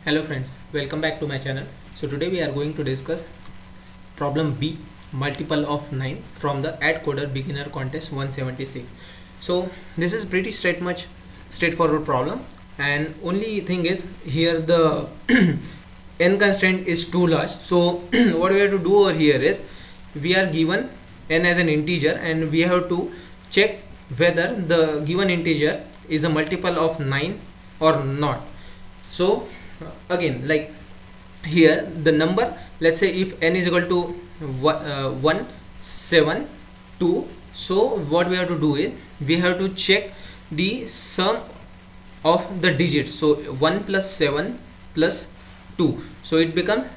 Hello friends, welcome back to my channel. So today we are going to discuss problem B, multiple of 9 from the AddCoder beginner contest 176. So this is pretty straightforward problem, and only thing is here the n constraint is too large. So what we have to do over here is we are given n as an integer and we have to check whether the given integer is a multiple of 9 or not. So again, like here the number, let's say if n is equal to 1 7 2, so what we have to do is we have to check the sum of the digits. So 1 plus 7 plus 2, so it becomes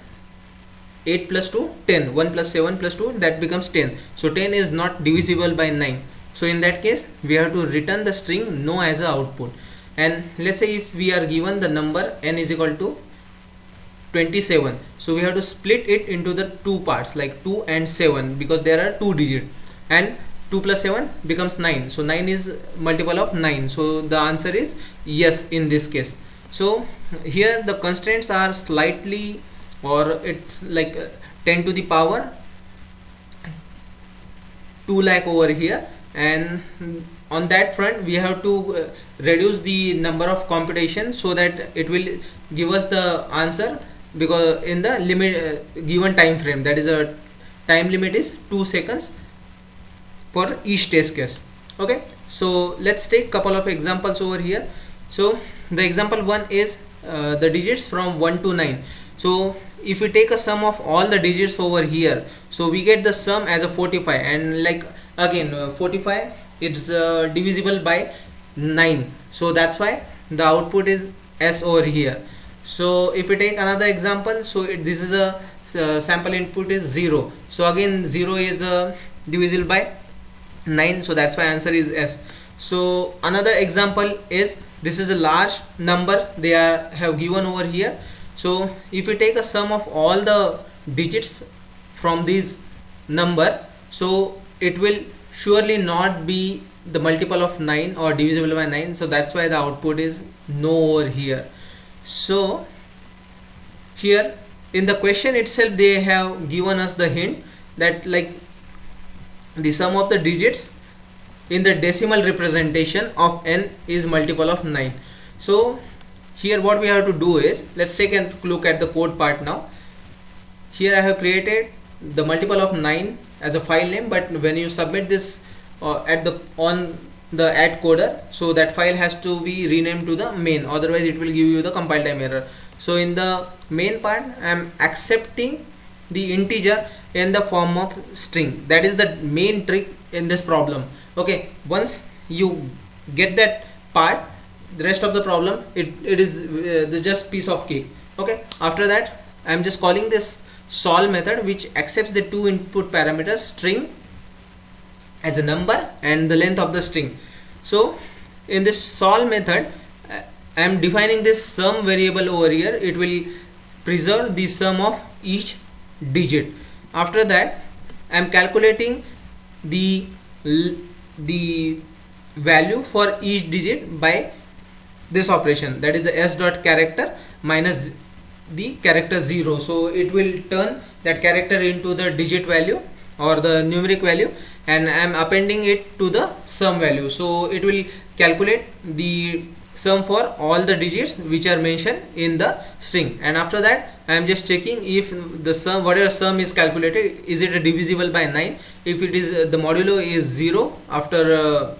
8 plus 2 10. 1 plus 7 plus 2, that becomes 10. So 10 is not divisible by 9, so in that case we have to return the string no as a output. And let's say if we are given the number n is equal to 27, so we have to split it into the two parts, like 2 and 7, because there are two digits, and 2 plus 7 becomes 9, so 9 is multiple of 9, so the answer is yes in this case. So here the constraints are slightly, or it's like 10 to the power 2 lakh over here, and on that front we have to reduce the number of computation so that it will give us the answer, because in the limit given time frame, that is a time limit is 2 seconds for each test case. Okay, so let's take couple of examples over here. So the example 1 is the digits from 1 to 9. So if we take a sum of all the digits over here, so we get the sum as a 45, and like again 45 it's divisible by 9, so that's why the output is S over here. So if we take another example, so this is a sample input is 0, so again 0 is divisible by 9, so that's why answer is S. So another example is, this is a large number they have given over here. So if we take a sum of all the digits from this number, so it will surely not be the multiple of 9 or divisible by 9, so that's why the output is no over here. So here in the question itself they have given us the hint that like the sum of the digits in the decimal representation of n is multiple of 9. So here what we have to do is, let's take a look at the code part now. Here I have created the multiple of 9 as a file name, but when you submit this on the AddCoder, so that file has to be renamed to the main, otherwise it will give you the compile time error. So in the main part I am accepting the integer in the form of string. That is the main trick in this problem. Okay, once you get that part, the rest of the problem it is just piece of cake. Okay, after that I am just calling this solve method, which accepts the two input parameters, string as a number and the length of the string. So in this solve method I am defining this sum variable over here. It will preserve the sum of each digit. After that I am calculating the value for each digit by this operation, that is the s dot character minus the character 0. So it will turn that character into the digit value or the numeric value, and I am appending it to the sum value. So it will calculate the sum for all the digits which are mentioned in the string, and after that I am just checking if the sum, whatever sum is calculated, is it divisible by 9. If it is, the modulo is 0 after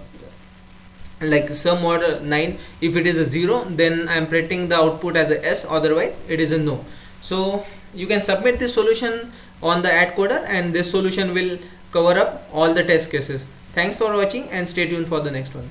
like sum mod 9, if it is a 0, then I am printing the output as a S, otherwise it is a no. So you can submit this solution on the AddCoder, and this solution will cover up all the test cases. Thanks for watching and stay tuned for the next one.